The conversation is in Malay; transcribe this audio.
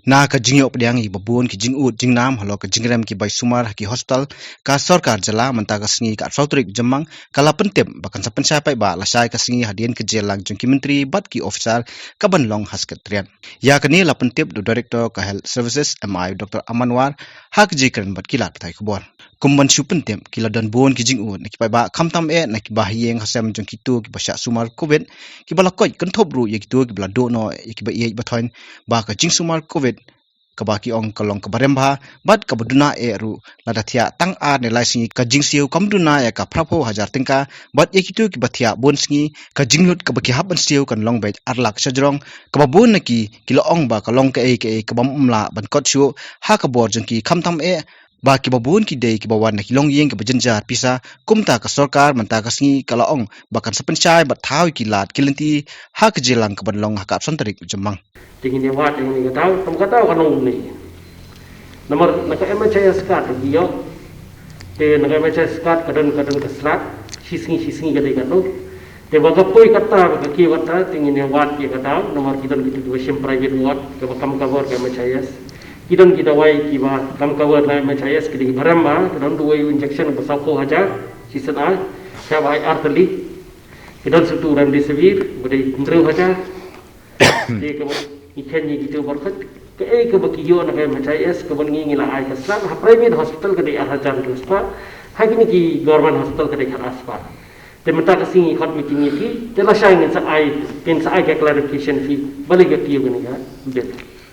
Na ka jingyo pediangi babun ki jingud jingnam halo ka jingrem ki bai sumar ki hospital ka sarkar jala menta ka singi ka fautrik jemang kala pentep bakan sa pensai pai ba lasai ka singi hadian ke jelang jengki menteri bat ki officer ka banlong hasket trian ya kani la pentep do director ka health services MI Dr Amanwar hak jikren bat ki lat tai kubor kumban su pentep ki ladan bon ki jingud na ki pai ba kamtam na ki ba hieng hasem jengki tu ki basya sumar covid ki balakoi kan thobru ye ki tu ki bla do no ye ki ba ye bathoin ba ka jing sumar covid kabaki ong kalong kabaremba bat kabuduna ru ladathia tang a ne laisi ka jingsiu kamduna ya ka phrapo hajar tingka bat yekitu ki bathia bonsngi ka jinglut kabaki haban siu kan long bet arlak sajrong kababun naki kilo ong ba kalong ka e kabam umla ban kot shu ha ka bor jengki khamtam ba ki babun ki dei ki bawan na kilong yeng ki bajenjar pisa kumta ka sarkar manta ka sngi kala ong bakan sapenchai bat thau ki lat kilenti ha ka jelang ka banlong ha ka santarik jemang tingin dia buat tingin dia tahu kan ni nomor nak MHS card dia te nak MHS card kadang kesrat sising gadai katu te baga poi kata baga ki kata tingin dia buat dia kata nomor kita dua private ward ke kam cover ke MHS kita wai ki ba kam cover na MHS ke di baramba kadang dua injection besako hajar season a siapa ai arteli kita sutu remdesivir beri ndreu hajar dia ke ikan ni gitu berkat ke bakiyo nak MHS ke bengi ngila ai kasram ha private hospital ke di arhajan ruspa ha kini ki government hospital ke di haraspa te mata ka singi khot meeting ni ki te la shai ngin sa ai ken sa ai ke clarification fi balik ke kiyo ni ha bet